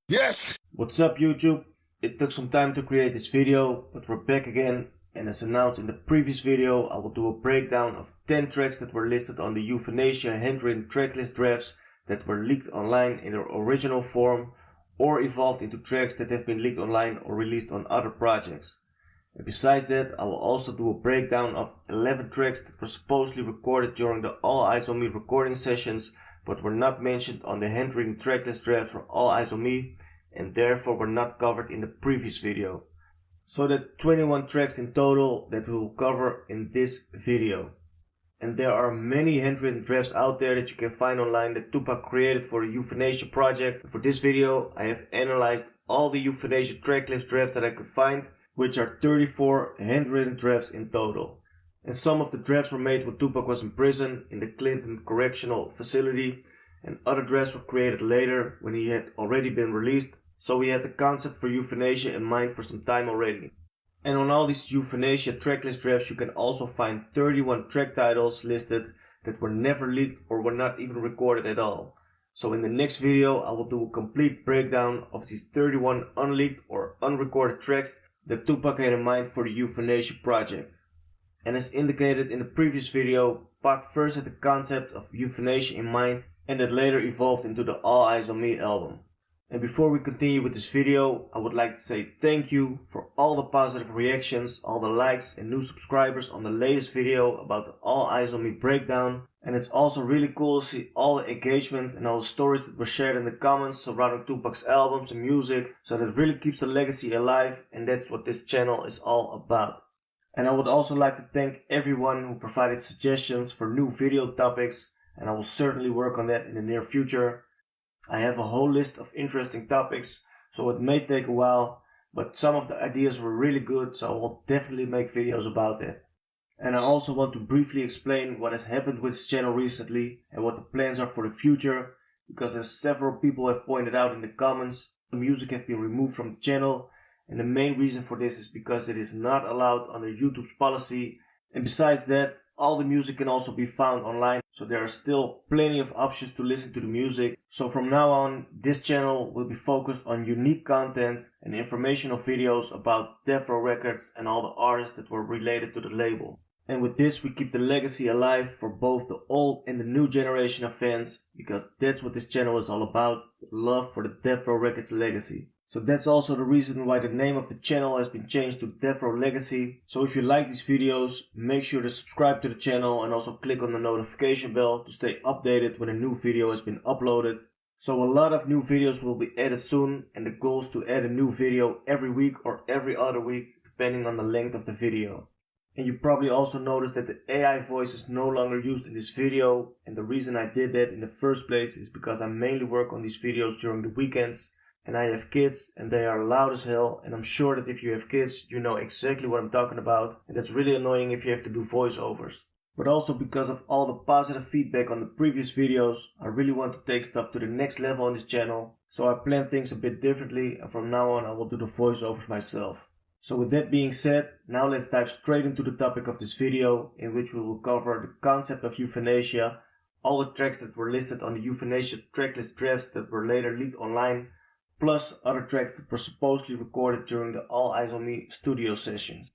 Yes! What's up YouTube? It took some time to create this video, but we're back again, and as announced in the previous video, I will do a breakdown of 10 tracks that were listed on the Euthanasia handwritten tracklist drafts that were leaked online in their original form or evolved into tracks that have been leaked online or released on other projects. And besides that, I will also do a breakdown of 11 tracks that were supposedly recorded during the All Eyez On Me recording sessions but were not mentioned on the handwritten tracklist draft for All Eyez On Me and therefore were not covered in the previous video. So that's 21 tracks in total that we will cover in this video. And there are many handwritten drafts out there that you can find online that Tupac created for the Euthanasia project. For this video I have analyzed all the Euthanasia tracklist drafts that I could find, which are 34 handwritten drafts in total. And some of the drafts were made when Tupac was in prison in the Clinton Correctional Facility, and other drafts were created later when he had already been released, so we had the concept for Euthanasia in mind for some time already. And on all these Euthanasia tracklist drafts you can also find 31 track titles listed that were never leaked or were not even recorded at all. So in the next video I will do a complete breakdown of these 31 unleaked or unrecorded tracks that Tupac had in mind for the Euthanasia project. And as indicated in the previous video, Pac first had the concept of Euthanasia in mind and that later evolved into the All Eyez On Me album. And before we continue with this video, I would like to say thank you for all the positive reactions, all the likes and new subscribers on the latest video about the All Eyez On Me breakdown. And it's also really cool to see all the engagement and all the stories that were shared in the comments surrounding Tupac's albums and music, so that really keeps the legacy alive, and that's what this channel is all about. And I would also like to thank everyone who provided suggestions for new video topics, and I will certainly work on that in the near future. I have a whole list of interesting topics, so it may take a while, but some of the ideas were really good, so I will definitely make videos about that. And I also want to briefly explain what has happened with this channel recently and what the plans are for the future, because as several people have pointed out in the comments, the music has been removed from the channel. And the main reason for this is because it is not allowed under YouTube's policy, and besides that, all the music can also be found online, so there are still plenty of options to listen to the music. So from now on, this channel will be focused on unique content and informational videos about Death Row Records and all the artists that were related to the label. And with this we keep the legacy alive for both the old and the new generation of fans, because that's what this channel is all about, love for the Death Row Records legacy. So that's also the reason why the name of the channel has been changed to Death Row Legacy. So if you like these videos, make sure to subscribe to the channel and also click on the notification bell to stay updated when a new video has been uploaded. So a lot of new videos will be added soon, and the goal is to add a new video every week or every other week depending on the length of the video. And you probably also noticed that the AI voice is no longer used in this video, and the reason I did that in the first place is because I mainly work on these videos during the weekends. And I have kids and they are loud as hell, and I'm sure that if you have kids you know exactly what I'm talking about, and that's really annoying if you have to do voiceovers. But also because of all the positive feedback on the previous videos, I really want to take stuff to the next level on this channel, so I plan things a bit differently, and from now on I will do the voiceovers myself. So with that being said, now let's dive straight into the topic of this video, in which we will cover the concept of Euthanasia, all the tracks that were listed on the Euthanasia tracklist drafts that were later leaked online, plus other tracks that were supposedly recorded during the All Eyez On Me studio sessions.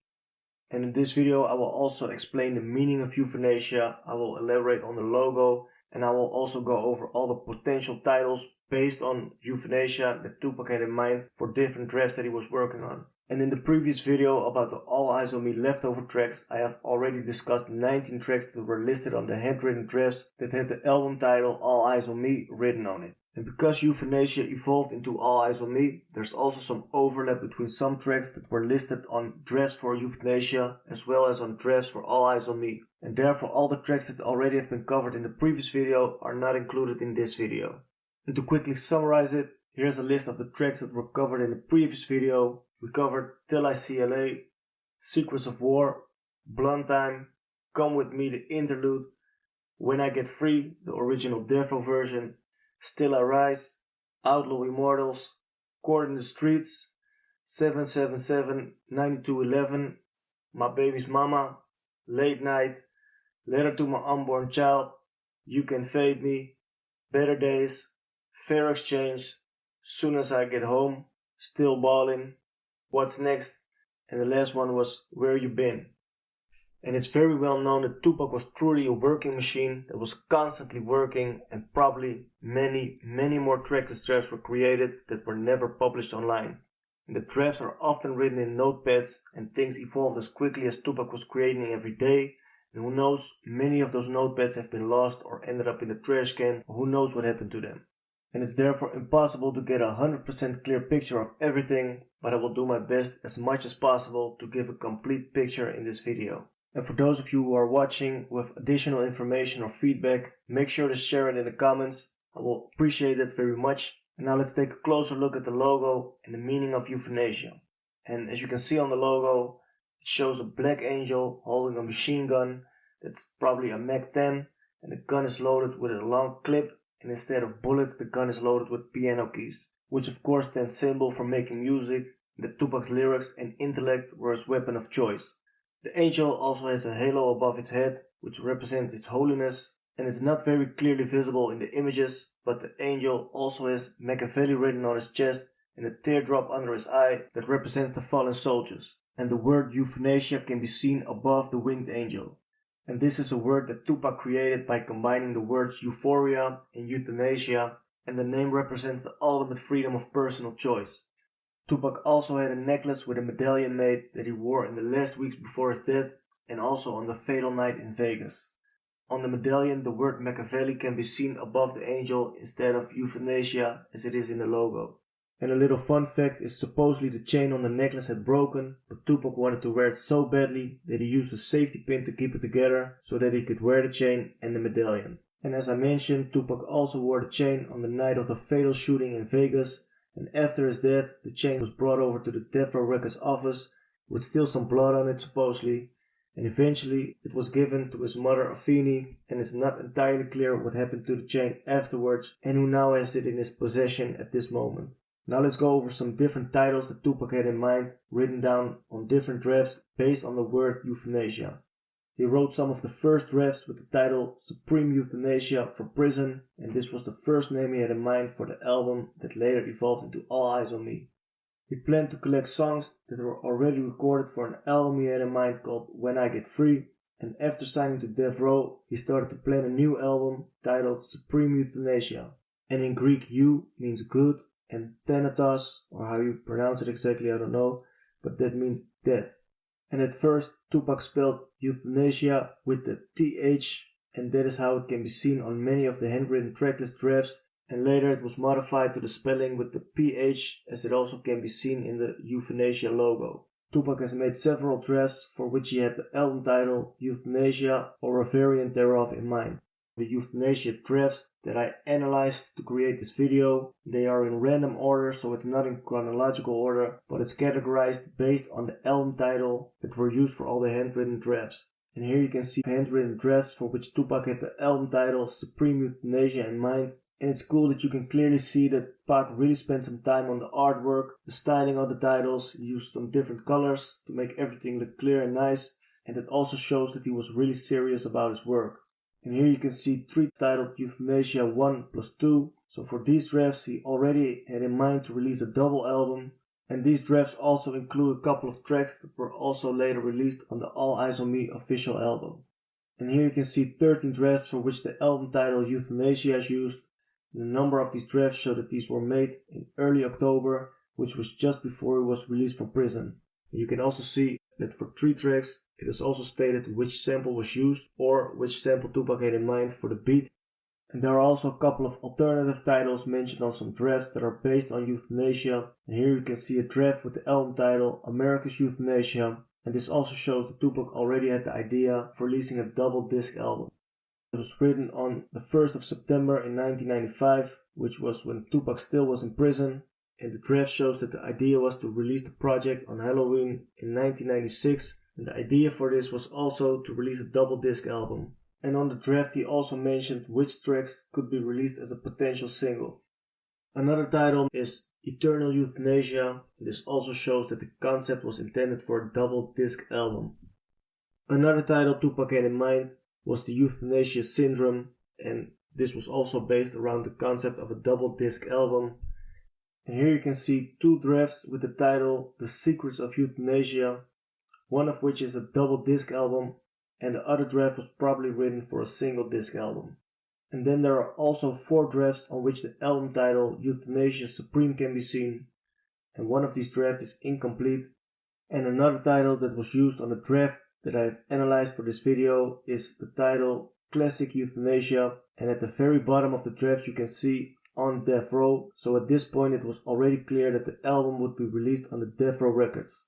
And in this video I will also explain the meaning of Euthanasia, I will elaborate on the logo, and I will also go over all the potential titles based on Euthanasia that Tupac had in mind for different drafts that he was working on. And in the previous video about the All Eyez On Me leftover tracks, I have already discussed 19 tracks that were listed on the handwritten drafts that had the album title All Eyez On Me written on it. And because Euthanasia evolved into All Eyez On Me, there's also some overlap between some tracks that were listed on drafts for Euthanasia as well as on drafts for All Eyez On Me. And therefore all the tracks that already have been covered in the previous video are not included in this video. And to quickly summarize it, here's a list of the tracks that were covered in the previous video. We covered Till I See LA, Secrets of War, Blunt Time, Come With Me the interlude, When I Get Free, the original Death Row version, Still I Rise, Outlaw Immortals, Court in the Streets, 777, 9211, My Baby's Mama, Late Night, Letter to My Unborn Child, You Can Fade Me, Better Days, Fair Exchange, Soon as I get home, Still Ballin', What's Next, and the last one was Where You Been. And it's very well known that Tupac was truly a working machine that was constantly working, and probably many more trackless drafts were created that were never published online. And the drafts are often written in notepads, and things evolved as quickly as Tupac was creating every day. And who knows, many of those notepads have been lost or ended up in the trash can, or who knows what happened to them. And it's therefore impossible to get a 100% clear picture of everything, but I will do my best as much as possible to give a complete picture in this video. And for those of you who are watching with additional information or feedback, make sure to share it in the comments. I will appreciate that very much. And now let's take a closer look at the logo and the meaning of euthanasia. And as you can see on the logo, it shows a black angel holding a machine gun. That's probably a Mac-10, and the gun is loaded with a long clip, and instead of bullets the gun is loaded with piano keys, which of course stands symbol for making music, and that Tupac's lyrics and intellect were his weapon of choice. The angel also has a halo above its head, which represents its holiness, and it's not very clearly visible in the images, but the angel also has Machiavelli written on his chest and a teardrop under his eye that represents the fallen soldiers. And the word euthanasia can be seen above the winged angel. And this is a word that Tupac created by combining the words euphoria and euthanasia, and the name represents the ultimate freedom of personal choice. Tupac also had a necklace with a medallion made that he wore in the last weeks before his death, and also on the fatal night in Vegas. On the medallion, the word Machiavelli can be seen above the angel instead of euthanasia as it is in the logo. And a little fun fact is supposedly the chain on the necklace had broken, but Tupac wanted to wear it so badly that he used a safety pin to keep it together so that he could wear the chain and the medallion. And as I mentioned, Tupac also wore the chain on the night of the fatal shooting in Vegas, and after his death, the chain was brought over to the Death Row Records office with still some blood on it supposedly, and eventually it was given to his mother Afeni, and it's not entirely clear what happened to the chain afterwards and who now has it in his possession at this moment. Now let's go over some different titles that Tupac had in mind, written down on different drafts based on the word euthanasia. He wrote some of the first drafts with the title Supreme Euthanasia for Prison, and this was the first name he had in mind for the album that later evolved into All Eyez On Me. He planned to collect songs that were already recorded for an album he had in mind called When I Get Free, and after signing to Death Row, he started to plan a new album titled Supreme Euthanasia. And in Greek, eu means good, and thanatos, or how you pronounce it exactly, I don't know, but that means death. And at first, Tupac spelled euthanasia with the TH, and that is how it can be seen on many of the handwritten tracklist drafts, and later it was modified to the spelling with the PH, as it also can be seen in the euthanasia logo. Tupac has made several drafts for which he had the album title Euthanasia or a variant thereof in mind. The euthanasia drafts that I analyzed to create this video, they are in random order, so it's not in chronological order, but it's categorized based on the album title that were used for all the handwritten drafts. And here you can see handwritten drafts for which Tupac had the album title Supreme Euthanasia in mind. And it's cool that you can clearly see that Pac really spent some time on the artwork, the styling of the titles. He used some different colors to make everything look clear and nice, and it also shows that he was really serious about his work. And here you can see three titled Euthanasia 1+2. So for these drafts he already had in mind to release a double album. And these drafts also include a couple of tracks that were also later released on the All Eyez On Me official album. And here you can see 13 drafts for which the album title Euthanasia is used. And the number of these drafts show that these were made in early October, which was just before he was released from prison. And you can also see that for 3 tracks it is also stated which sample was used or which sample Tupac had in mind for the beat. And there are also a couple of alternative titles mentioned on some drafts that are based on euthanasia. And here you can see a draft with the album title America's Euthanasia. And this also shows that Tupac already had the idea for releasing a double disc album. It was written on the 1st of September in 1995, which was when Tupac still was in prison. And the draft shows that the idea was to release the project on Halloween in 1996. And the idea for this was also to release a double disc album. And on the draft he also mentioned which tracks could be released as a potential single. Another title is Eternal Euthanasia. This also shows that the concept was intended for a double disc album. Another title Tupac had in mind was the Euthanasia Syndrome, and this was also based around the concept of a double disc album. And here you can see two drafts with the title The Secrets of Euthanasia, one of which is a double disc album, and the other draft was probably written for a single disc album. And then there are also 4 drafts on which the album title Euthanasia Supreme can be seen, and one of these drafts is incomplete, and another title that was used on the draft that I've analyzed for this video is the title Classic Euthanasia, and at the very bottom of the draft you can see On Death Row, so at this point it was already clear that the album would be released on the Death Row Records.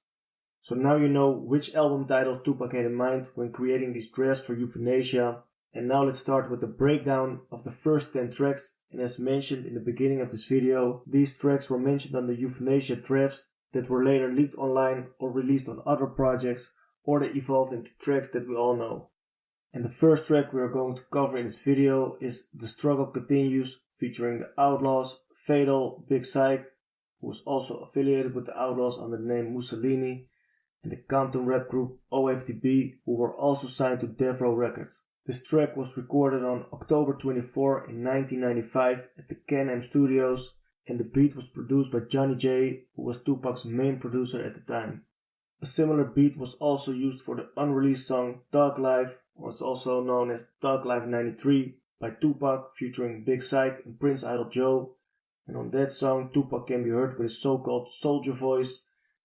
So now you know which album titles Tupac had in mind when creating these drafts for Euthanasia, and now let's start with the breakdown of the first 10 tracks, and as mentioned in the beginning of this video, these tracks were mentioned on the Euthanasia drafts that were later leaked online or released on other projects, or they evolved into tracks that we all know. And the first track we are going to cover in this video is The Struggle Continues, featuring the Outlaws, Fatal, Big Psych, who was also affiliated with the Outlaws under the name Mussolini, and the Compton rap group OFDB, who were also signed to Death Row Records. This track was recorded on October 24 in 1995 at the Can-Am Studios, and the beat was produced by Johnny J, who was Tupac's main producer at the time. A similar beat was also used for the unreleased song Thug Life, or it's also known as Thug Life 93, by Tupac featuring Big Psych and Prince Idol Joe, and on that song Tupac can be heard with his so-called soldier voice,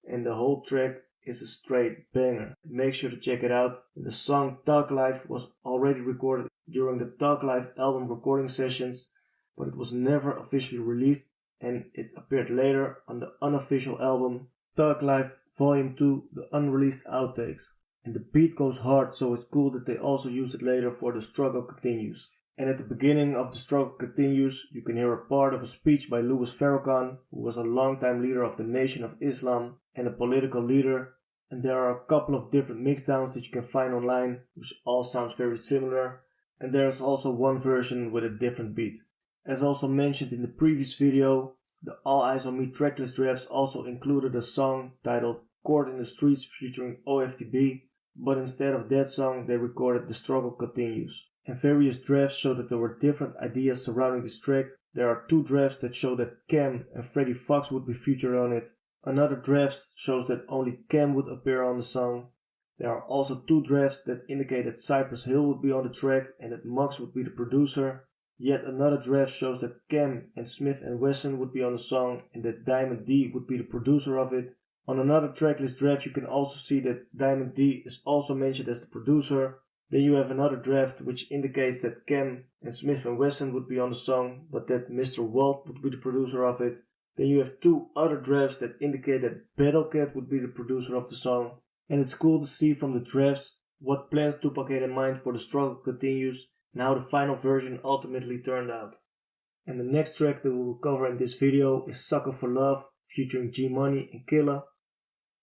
and the whole track is a straight banger. Make sure to check it out. The song Thug Life was already recorded during the Thug Life album recording sessions, but it was never officially released, and it appeared later on the unofficial album Thug Life Volume 2, the unreleased outtakes. And the beat goes hard, so it's cool that they also used it later for The Struggle Continues. And at the beginning of The Struggle Continues, you can hear a part of a speech by Louis Farrakhan, who was a longtime leader of the Nation of Islam and a political leader. And there are a couple of different mixdowns that you can find online, which all sounds very similar. And there's also one version with a different beat. As also mentioned in the previous video, the All Eyez On Me tracklist drafts also included a song titled Court in the Streets featuring OFDB, but instead of that song they recorded The Struggle Continues. And various drafts show that there were different ideas surrounding this track. There are 2 drafts that show that Cam and Freddie Fox would be featured on it. Another draft shows that only Cam would appear on the song. There are also 2 drafts that indicate that Cypress Hill would be on the track and that Muggs would be the producer. Yet another draft shows that Cam and Smith & Wesson would be on the song and that Diamond D would be the producer of it. On another tracklist draft you can also see that Diamond D is also mentioned as the producer. Then you have another draft which indicates that Cam and Smith & Wesson would be on the song, but that Mr. Walt would be the producer of it. Then you have 2 other drafts that indicate that Battlecat would be the producer of the song. And it's cool to see from the drafts what plans Tupac had in mind for The Struggle Continues and how the final version ultimately turned out. And the next track that we will cover in this video is Sucker for Love featuring G Money and Killa.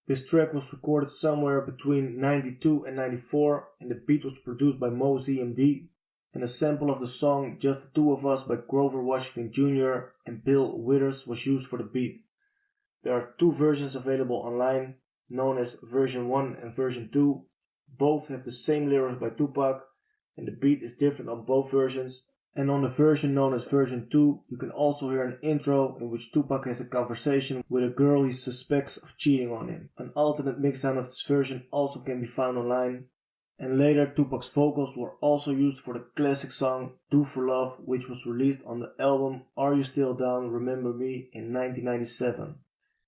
This track was recorded somewhere between 92 and 94 and the beat was produced by Mo ZMD, and a sample of the song Just the Two of Us by Grover Washington Jr. and Bill Withers was used for the beat. There are 2 versions available online, known as version 1 and version 2. Both have the same lyrics by Tupac, and the beat is different on both versions. And on the version known as version 2, you can also hear an intro in which Tupac has a conversation with a girl he suspects of cheating on him. An alternate mixdown of this version also can be found online. And later Tupac's vocals were also used for the classic song Do For Love, which was released on the album Are You Still Down Remember Me in 1997.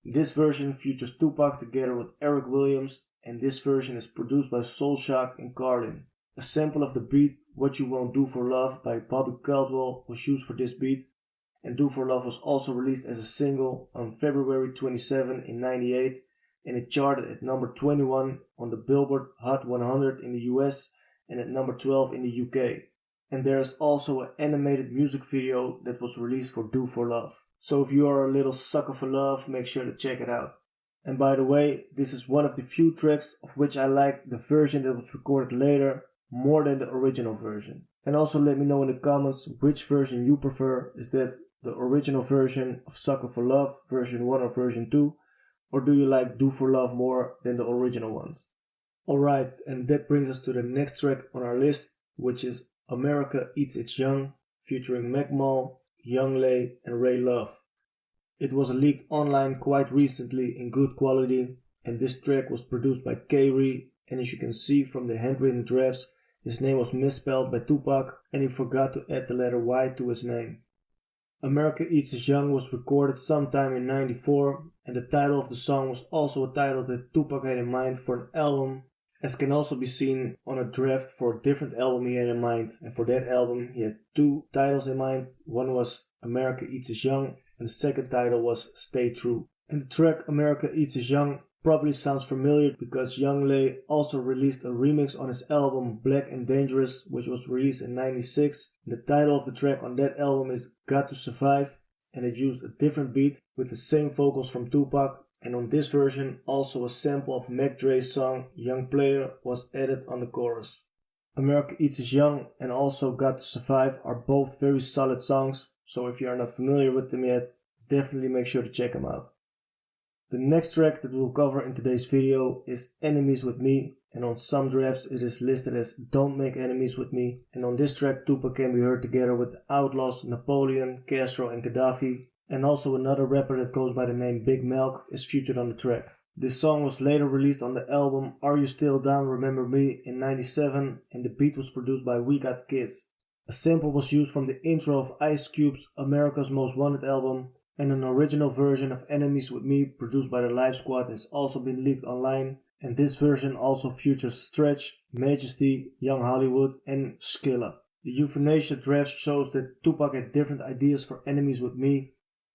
This version features Tupac together with Eric Williams, and this version is produced by Soulshock and Carlin. A sample of the beat What You Won't Do For Love by Bobby Caldwell was used for this beat, and Do For Love was also released as a single on February 27 in 98, and it charted at number 21 on the Billboard Hot 100 in the US and at number 12 in the UK. And there is also an animated music video that was released for Do For Love. So if you are a little sucker for love, make sure to check it out. And by the way, this is one of the few tracks of which I like the version that was recorded later more than the original version. And also let me know in the comments which version you prefer. Is that the original version of Sucker for Love, version 1 or version 2? Or do you like Do For Love more than the original ones? Alright, and that brings us to the next track on our list, which is America Eats Its Young, featuring Mac Mall, Young Lay, and Ray Love. It was leaked online quite recently in good quality, and this track was produced by K-Ree, and as you can see from the handwritten drafts, his name was misspelled by Tupac and he forgot to add the letter Y to his name. America Eats Us Young was recorded sometime in '94, and the title of the song was also a title that Tupac had in mind for an album, as can also be seen on a draft for a different album he had in mind, and for that album he had two titles in mind. One was America Eats Us Young and the second title was Stay True. And the track America Eats Us Young probably sounds familiar because Young Lay also released a remix on his album Black and Dangerous, which was released in '96. The title of the track on that album is Got to Survive, and it used a different beat with the same vocals from Tupac, and on this version also a sample of Mac Dre's song Young Player was added on the chorus. America Eats Us Young and also Got to Survive are both very solid songs, so if you are not familiar with them yet, definitely make sure to check them out. The next track that we'll cover in today's video is Enemies With Me, and on some drafts it is listed as Don't Make Enemies With Me, and on this track Tupac can be heard together with the Outlaws, Napoleon, Castro and Gaddafi, and also another rapper that goes by the name Big Melk is featured on the track. This song was later released on the album Are You Still Down Remember Me in '97, and the beat was produced by We Got Kids. A sample was used from the intro of Ice Cube's America's Most Wanted album, and an original version of Enemies With Me produced by the Live Squad has also been leaked online, and this version also features Stretch, Majesty, Young Hollywood and Skilla. The Euthanasia draft shows that Tupac had different ideas for Enemies With Me.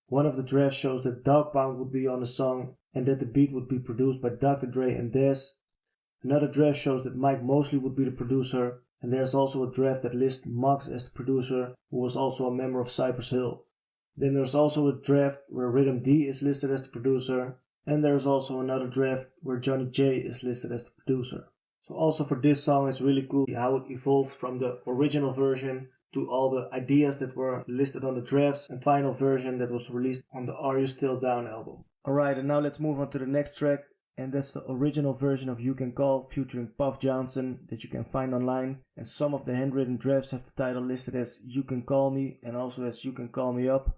One of the drafts shows that Dog Pound would be on the song and that the beat would be produced by Dr. Dre and Dez. Another draft shows that Mike Mosley would be the producer, and there's also a draft that lists Muggs as the producer, who was also a member of Cypress Hill. Then there's also a draft where Rhythm D is listed as the producer, and there's also another draft where Johnny J is listed as the producer. So also for this song it's really cool how it evolved from the original version to all the ideas that were listed on the drafts and final version that was released on the Are You Still Down album. Alright, and now let's move on to the next track, and that's the original version of You Can Call featuring Puff Johnson that you can find online, and some of the handwritten drafts have the title listed as You Can Call Me and also as You Can Call Me Up.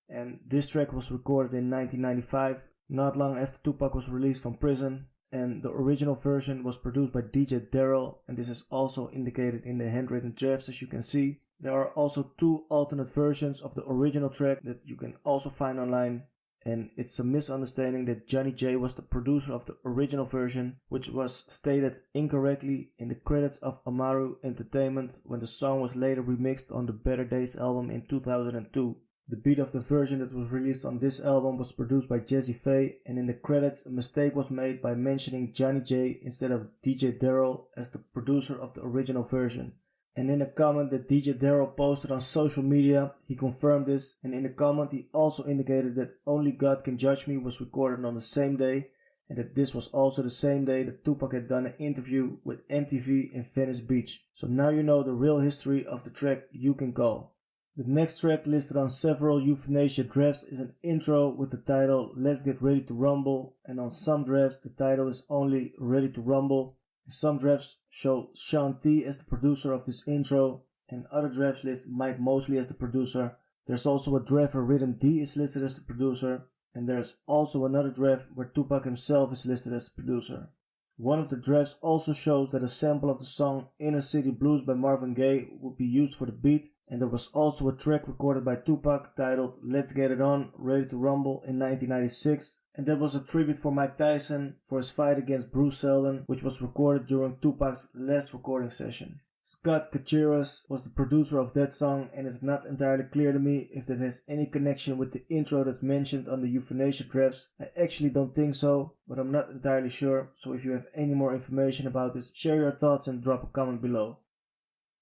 And this track was recorded in 1995, not long after Tupac was released from prison, and the original version was produced by DJ Daryl, and this is also indicated in the handwritten drafts as you can see. There are also two alternate versions of the original track that you can also find online, and it's a misunderstanding that Johnny J was the producer of the original version, which was stated incorrectly in the credits of Amaru Entertainment when the song was later remixed on the Better Days album in 2002. The beat of the version that was released on this album was produced by Jazzy Faye, and in the credits a mistake was made by mentioning Johnny J instead of DJ Daryl as the producer of the original version. And in a comment that DJ Daryl posted on social media, he confirmed this, and in the comment he also indicated that Only God Can Judge Me was recorded on the same day, and that this was also the same day that Tupac had done an interview with MTV in Venice Beach. So now you know the real history of the track You Can Call. The next track listed on several Euthanasia drafts is an intro with the title Let's Get Ready to Rumble, and on some drafts the title is only Ready to Rumble. Some drafts show Sean T as the producer of this intro, and other drafts list Mike Mosley as the producer. There's also a draft where Rhythm D is listed as the producer, and there's also another draft where Tupac himself is listed as the producer. One of the drafts also shows that a sample of the song Inner City Blues by Marvin Gaye would be used for the beat, and there was also a track recorded by Tupac titled Let's Get It On, Ready to Rumble in 1996, and that was a tribute for Mike Tyson for his fight against Bruce Seldon, which was recorded during Tupac's last recording session. Scott Gutierrez was the producer of that song, and it's not entirely clear to me if that has any connection with the intro that's mentioned on the Euthanasia drafts. I actually don't think so, but I'm not entirely sure, so if you have any more information about this, share your thoughts and drop a comment below.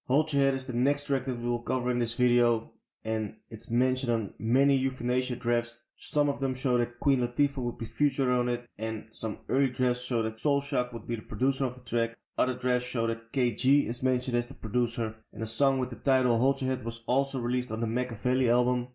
Hold Your Head is the next track that we will cover in this video, and it's mentioned on many Euthanasia drafts. Some of them show that Queen Latifah would be featured on it, and some early drafts show that Soul Shock would be the producer of the track. Other drafts show that KG is mentioned as the producer, and a song with the title Hold Your Head was also released on the Machiavelli album.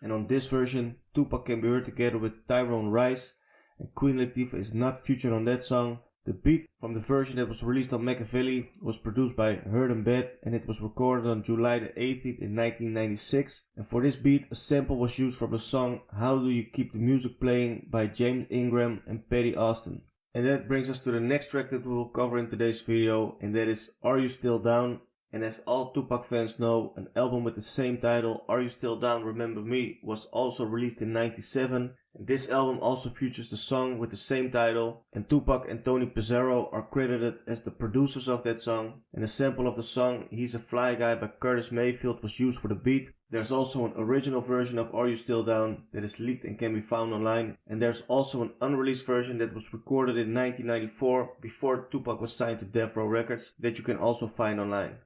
And on this version, Tupac can be heard together with Tyrone Rice, and Queen Latifah is not featured on that song. The beat from the version that was released on Machiavelli was produced by Heard and Bed, and it was recorded on July the 18th in 1996. And for this beat, a sample was used from the song How Do You Keep the Music Playing by James Ingram and Patty Austin. And that brings us to the next track that we will cover in today's video, and that is Are You Still Down? And as all Tupac fans know, an album with the same title, Are You Still Down? Remember Me, was also released in 97. And this album also features the song with the same title, and Tupac and Tony Pizzaro are credited as the producers of that song. And a sample of the song He's a Fly Guy by Curtis Mayfield was used for the beat. There's also an original version of Are You Still Down that is leaked and can be found online. And there's also an unreleased version that was recorded in 1994 before Tupac was signed to Death Row Records that you can also find online.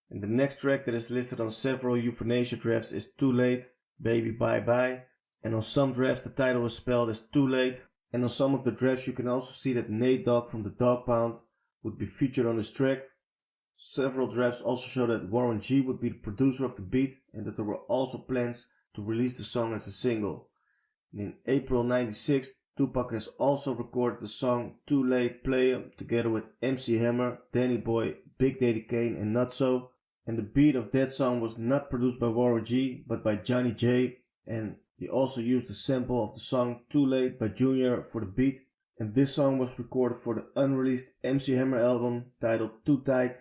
And the next track that is listed on several Euthanasia drafts is Too Late, Baby Bye Bye. And on some drafts the title is spelled as Too Late. And on some of the drafts you can also see that Nate Dogg from the Dog Pound would be featured on this track. Several drafts also show that Warren G would be the producer of the beat and that there were also plans to release the song as a single. And in April 96, Tupac has also recorded the song Too Late Play 'Em together with MC Hammer, Danny Boy, Big Daddy Kane and Nutso. And the beat of that song was not produced by Warren G but by Johnny J, and he also used a sample of the song Too Late by Junior for the beat. And this song was recorded for the unreleased MC Hammer album titled Too Tight,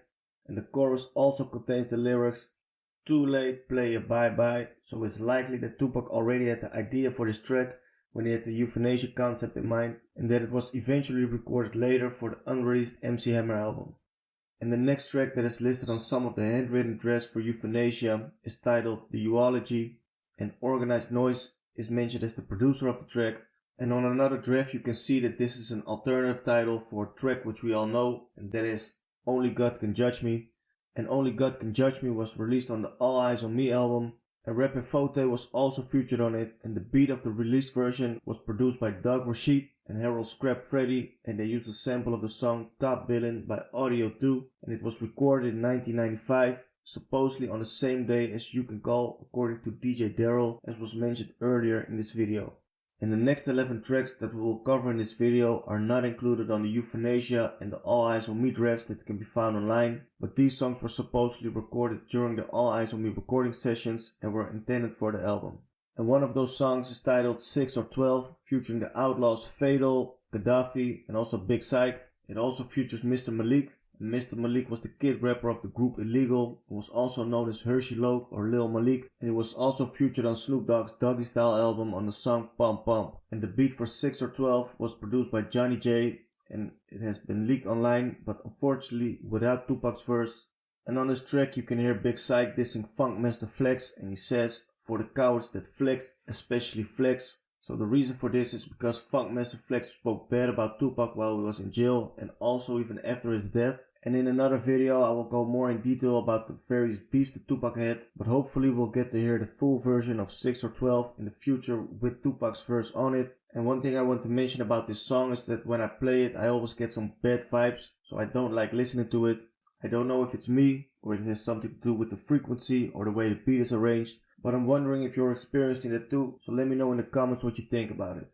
and the chorus also contains the lyrics Too Late, Play Ya Bye Bye, so it's likely that Tupac already had the idea for this track when he had the Euthanasia concept in mind, and that it was eventually recorded later for the unreleased MC Hammer album. And the next track that is listed on some of the handwritten drafts for Euthanasia is titled The Eulogy, and Organized Noise is mentioned as the producer of the track. And on another draft you can see that this is an alternative title for a track which we all know, and that is Only God Can Judge Me. And Only God Can Judge Me was released on the All Eyez On Me album, and Rappin' Fote was also featured on it, and the beat of the released version was produced by Doug Rashid and Harold Scrap Freddy, and they used a sample of the song Top Billin' by Audio 2, and it was recorded in 1995, supposedly on the same day as You Can Call, according to DJ Daryl, as was mentioned earlier in this video. And the next 11 tracks that we will cover in this video are not included on the Euthanasia and the All Eyez On Me drafts that can be found online, but these songs were supposedly recorded during the All Eyez On Me recording sessions and were intended for the album. And one of those songs is titled 6 or 12, featuring the Outlaws Fatal, Gaddafi and also Big Psych. It also features Mr. Malik, and Mr. Malik was the kid rapper of the group Illegal, who was also known as Hershey Loke or Lil Malik, and he was also featured on Snoop Dogg's Doggy Style album on the song Pump Pump. And the beat for 6 or 12 was produced by Johnny J, and it has been leaked online, but unfortunately without Tupac's verse. And on this track you can hear Big Psych dissing Funkmaster Flex, and he says, "For the cowards that flex, especially flex." So the reason for this is because Funkmaster Flex spoke bad about Tupac while he was in jail, and also even after his death. And in another video I will go more in detail about the various beefs that Tupac had, but hopefully we'll get to hear the full version of 6 or 12 in the future with Tupac's verse on it. And one thing I want to mention about this song is that when I play it I always get some bad vibes, so I don't like listening to it. I don't know if it's me, or it has something to do with the frequency or the way the beat is arranged, but I'm wondering if you're experiencing that too, so let me know in the comments what you think about it.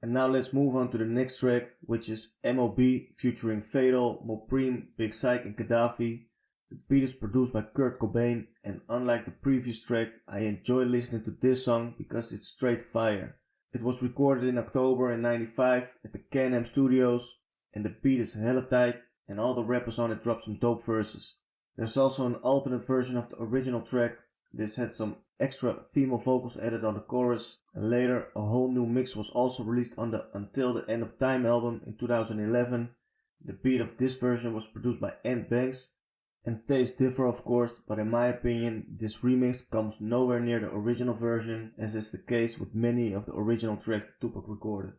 And now let's move on to the next track, which is M.O.B. featuring Fatal, Mopreme, Big Psych and Gaddafi. The beat is produced by Kurt Cobain, and unlike the previous track, I enjoy listening to this song because it's straight fire. It was recorded in October in 95 at the Can-Am Studios, and the beat is hella tight, and all the rappers on it drop some dope verses. There's also an alternate version of the original track. This had some extra female vocals added on the chorus, and later a whole new mix was also released on the Until the End of Time album in 2011. The beat of this version was produced by Ant Banks, and tastes differ of course, but in my opinion this remix comes nowhere near the original version, as is the case with many of the original tracks that Tupac recorded.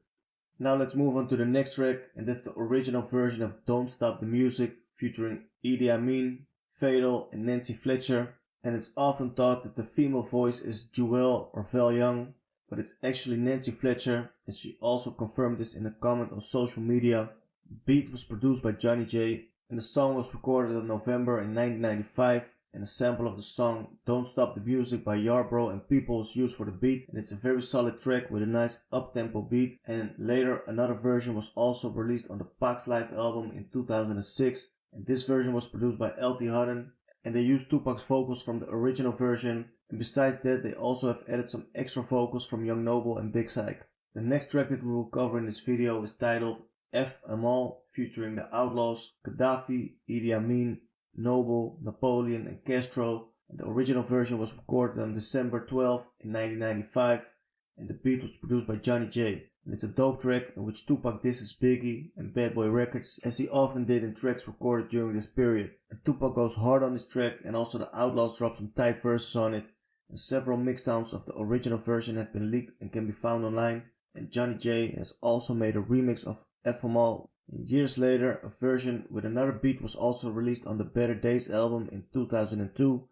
Now let's move on to the next track, and that's the original version of Don't Stop the Music featuring Idi Amin, Fatal and Nancy Fletcher. And it's often thought that the female voice is Jewel or Val Young, but it's actually Nancy Fletcher, and she also confirmed this in a comment on social media. The beat was produced by Johnny J, and the song was recorded in November in 1995, and a sample of the song Don't Stop the Music by Yarbrough and People is used for the beat, and it's a very solid track with a nice up-tempo beat. And later another version was also released on the Pax Live album in 2006, and this version was produced by LT Hutton, and they used Tupac's vocals from the original version, and besides that they also have added some extra vocals from Young Noble and Big Syke. The next track that we will cover in this video is titled F Amal, featuring the Outlaws, Gaddafi, Idi Amin, Noble, Napoleon and Castro, and the original version was recorded on December 12 in 1995, and the beat was produced by Johnny J. And it's a dope track in which Tupac disses Biggie and Bad Boy Records, as he often did in tracks recorded during this period. And Tupac goes hard on this track, and also the Outlaws drop some tight verses on it, and several mixdowns of the original version have been leaked and can be found online, and Johnny J has also made a remix of F Amal. And years later, a version with another beat was also released on the Better Days album in 2002,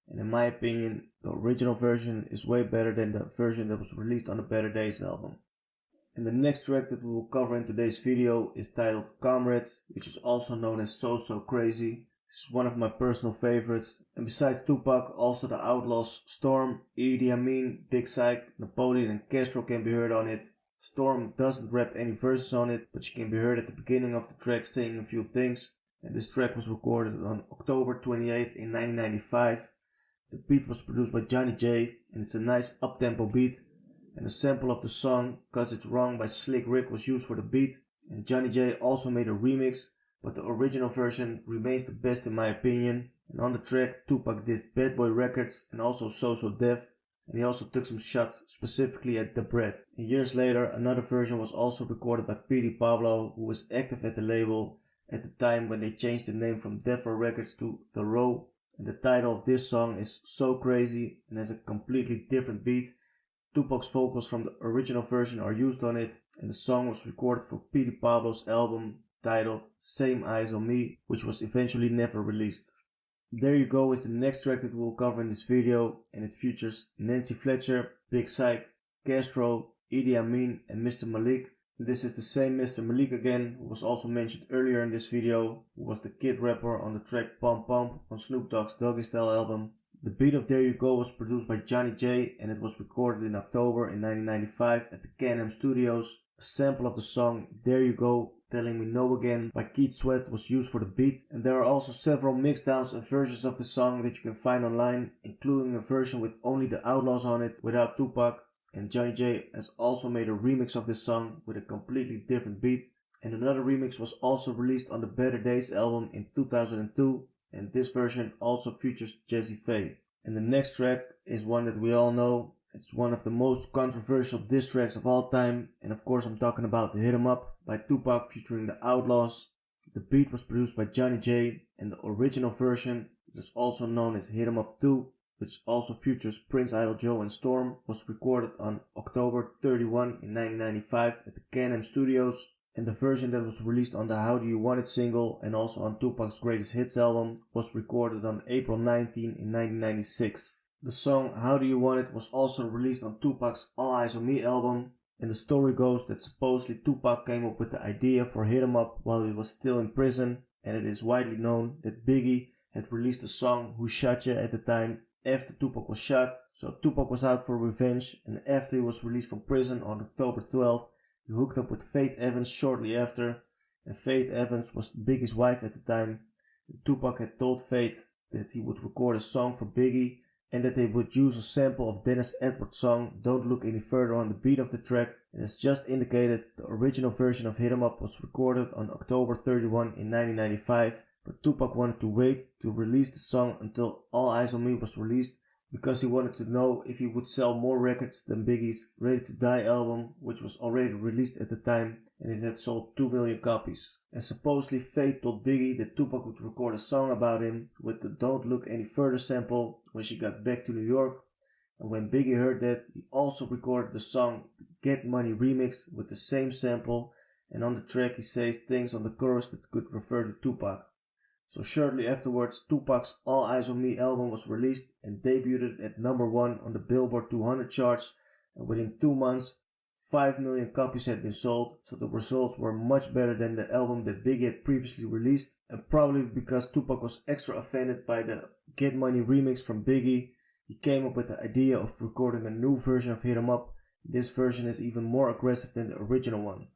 and in my opinion, the original version is way better than the version that was released on the Better Days album. And the next track that we will cover in today's video is titled Comrades, which is also known as So So Crazy. This is one of my personal favorites, and besides Tupac, also the Outlaws Storm, Idi Amin, Big Syke, Napoleon and Castro can be heard on it. Storm doesn't rap any verses on it, but she can be heard at the beginning of the track saying a few things, and this track was recorded on October 28th in 1995. The beat was produced by Johnny J, and it's a nice up-tempo beat, and a sample of the song Cause It's Wrong by Slick Rick was used for the beat, and Johnny J also made a remix, but the original version remains the best in my opinion. And on the track, Tupac dissed Bad Boy Records and also So So Def, and he also took some shots specifically at Da Brat. And years later, another version was also recorded by P.D. Pablo, who was active at the label at the time when they changed the name from Def Row Records to The Row. And the title of this song is So Crazy and has a completely different beat. Tupac's vocals from the original version are used on it, and the song was recorded for P.D. Pablo's album titled Same Eyes on Me, which was eventually never released. There You Go is the next track that we'll cover in this video, and it features Nancy Fletcher, Big Syke, Castro, Idi Amin and Mr. Malik. This is the same Mr. Malik again, who was also mentioned earlier in this video, who was the kid rapper on the track Pump Pump on Snoop Dogg's Doggy Style album. The beat of There You Go was produced by Johnny J, and it was recorded in October in 1995 at the Can-Am Studios. A sample of the song There You Go, Telling Me No Again by Keith Sweat was used for the beat, and there are also several mixdowns and versions of the song that you can find online, including a version with only the Outlaws on it without Tupac, and Johnny J has also made a remix of this song with a completely different beat, and another remix was also released on the Better Days album in 2002, and this version also features Jazzy Faye. And the next track is one that we all know. It's one of the most controversial diss tracks of all time, and of course I'm talking about Hit 'Em Up by Tupac featuring the Outlaws. The beat was produced by Johnny J, and the original version, which is also known as Hit 'Em Up 2, which also features Prince Idol Joe and Storm, was recorded on October 31 in 1995 at the Can-Am Studios, and the version that was released on the How Do You Want It single and also on Tupac's Greatest Hits album was recorded on April 19 in 1996. The song How Do You Want It was also released on Tupac's All Eyez On Me album, and the story goes that supposedly Tupac came up with the idea for Hit 'Em Up while he was still in prison, and it is widely known that Biggie had released the song Who Shot Ya at the time after Tupac was shot, so Tupac was out for revenge, and after he was released from prison on October 12th, he hooked up with Faith Evans shortly after, and Faith Evans was Biggie's wife at the time. And Tupac had told Faith that he would record a song for Biggie, and that they would use a sample of Dennis Edwards' song Don't Look Any Further on the beat of the track. And as just indicated, the original version of Hit 'Em Up was recorded on October 31 in 1995, but Tupac wanted to wait to release the song until All Eyez On Me was released, because he wanted to know if he would sell more records than Biggie's Ready to Die album, which was already released at the time, and it had sold 2 million copies. And supposedly Faith told Biggie that Tupac would record a song about him with the Don't Look Any Further sample when she got back to New York, and when Biggie heard that, he also recorded the song Get Money remix with the same sample, and on the track he says things on the chorus that could refer to Tupac. So shortly afterwards, Tupac's All Eyez On Me album was released and debuted at number 1 on the Billboard 200 charts, and within 2 months, 5 million copies had been sold, so the results were much better than the album that Biggie had previously released, and probably because Tupac was extra offended by the Get Money remix from Biggie, he came up with the idea of recording a new version of Hit 'Em Up. This version is even more aggressive than the original one.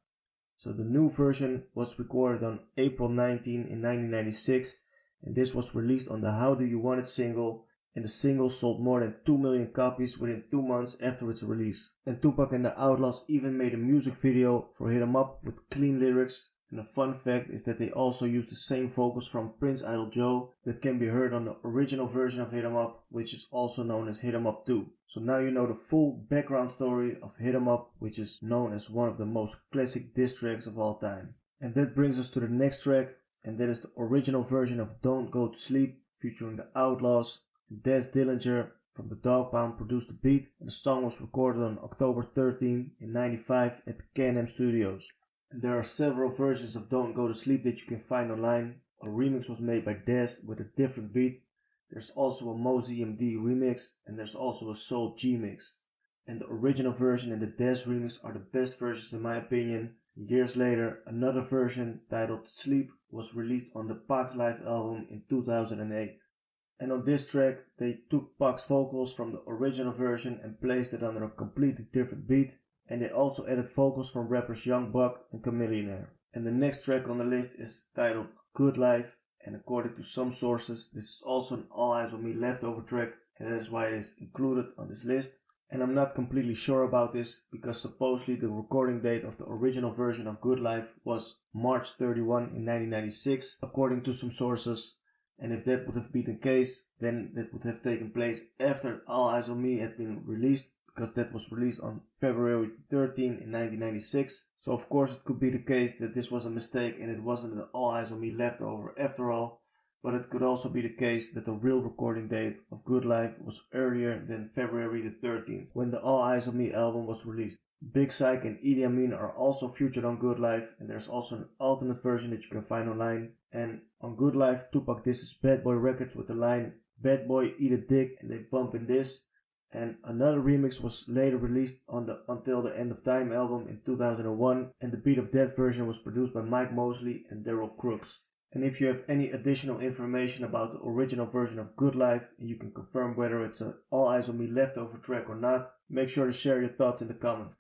So the new version was recorded on April 19 in 1996, and this was released on the How Do You Want It single, and the single sold more than 2 million copies within 2 months after its release. And Tupac and the Outlaws even made a music video for Hit 'Em Up with clean lyrics, and a fun fact is that they also used the same vocals from Prince Idol Joe that can be heard on the original version of Hit 'Em Up, which is also known as Hit 'Em Up 2. So now you know the full background story of Hit 'Em Up, which is known as one of the most classic diss tracks of all time. And that brings us to the next track, and that is the original version of Don't Go to Sleep featuring the Outlaws. Des Dillinger from the Dog Pound produced the beat, and the song was recorded on October 13 in 95 at the Can-Am Studios. And there are several versions of Don't Go to Sleep that you can find online. A remix was made by Des with a different beat. There's also a Mosey MD remix, and there's also a Soul G mix. And the original version and the Des remix are the best versions in my opinion. Years later, another version titled Sleep was released on the Pac's Live album in 2008. And on this track, they took Pac's vocals from the original version and placed it under a completely different beat, and they also added vocals from rappers Young Buck and Chamillionaire. And the next track on the list is titled Good Life, and according to some sources, this is also an All Eyez On Me leftover track, and that is why it is included on this list. And I'm not completely sure about this, because supposedly the recording date of the original version of Good Life was March 31 in 1996, according to some sources. And if that would have been the case, then that would have taken place after All Eyez On Me had been released, because that was released on February 13 in 1996. So of course it could be the case that this was a mistake and it wasn't the All Eyez On Me leftover after all, but it could also be the case that the real recording date of Good Life was earlier than February 13th, when the All Eyez On Me album was released. Big Syke and Idi Amin are also featured on Good Life, and there's also an alternate version that you can find online. And on Good Life, Tupac disses Bad Boy Records with the line, "Bad Boy, eat a dick," and they bump in this. And another remix was later released on the Until the End of Time album in 2001, and the beat of that version was produced by Mike Mosley and Daryl Crooks. And if you have any additional information about the original version of Good Life, and you can confirm whether it's an All Eyez On Me leftover track or not, make sure to share your thoughts in the comments.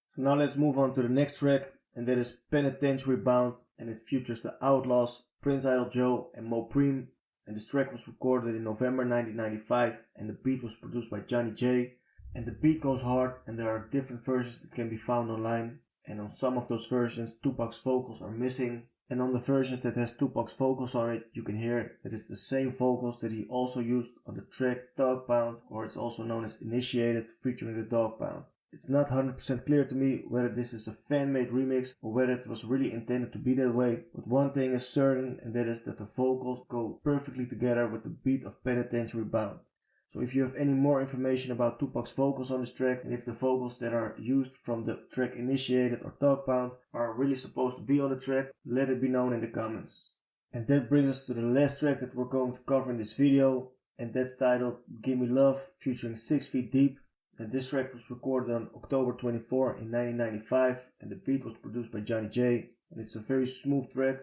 So now let's move on to the next track, and that is Penitentiary Bound, and it features the Outlaws, Prince Idol Joe and Mo Preem. And this track was recorded in November 1995, and the beat was produced by Johnny J. And the beat goes hard, and there are different versions that can be found online. And on some of those versions, Tupac's vocals are missing. And on the versions that has Tupac's vocals on it, you can hear that it's the same vocals that he also used on the track Dog Pound, or it's also known as Initiated, featuring the Dog Pound. It's not 100% clear to me whether this is a fan-made remix or whether it was really intended to be that way, but one thing is certain, and that is that the vocals go perfectly together with the beat of Penitentiary Bound. So if you have any more information about Tupac's vocals on this track, and if the vocals that are used from the track Initiated or Dog Pound are really supposed to be on the track, let it be known in the comments. And that brings us to the last track that we're going to cover in this video, and that's titled Gimme Love featuring 6 Feet Deep. And this track was recorded on October 24 in 1995, and the beat was produced by Johnny J. And it's a very smooth track.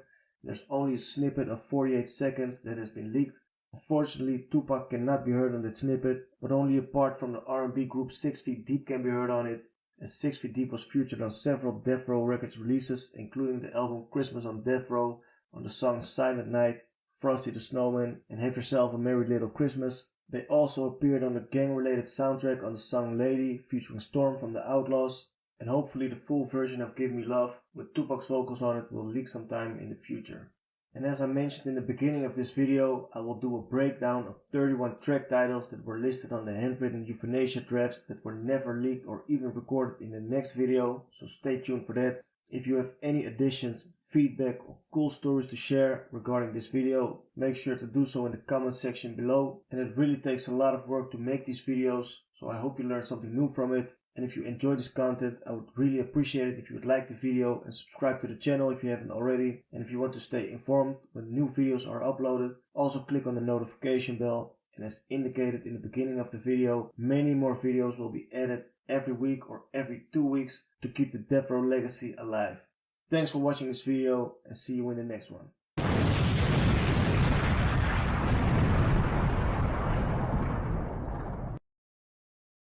There's only a snippet of 48 seconds that has been leaked. Unfortunately, Tupac cannot be heard on that snippet, but only a part from the R&B group 6 Feet Deep can be heard on it. And 6 Feet Deep was featured on several Death Row Records releases, including the album Christmas on Death Row, on the songs Silent Night, Frosty the Snowman, and Have Yourself a Merry Little Christmas. They also appeared on the gang-related soundtrack on the song Lady featuring Storm from the Outlaws, and hopefully the full version of Give Me Love with Tupac's vocals on it will leak sometime in the future. And as I mentioned in the beginning of this video, I will do a breakdown of 31 track titles that were listed on the handwritten Euthanasia drafts that were never leaked or even recorded in the next video, so stay tuned for that. If you have any additions, feedback or cool stories to share regarding this video, make sure to do so in the comment section below. And it really takes a lot of work to make these videos, so I hope you learned something new from it. And if you enjoy this content, I would really appreciate it if you would like the video and subscribe to the channel if you haven't already. And if you want to stay informed when new videos are uploaded, also click on the notification bell. And as indicated in the beginning of the video, many more videos will be added every week or every 2 weeks to keep the Death Row legacy alive. Thanks for watching this video and see you in the next one.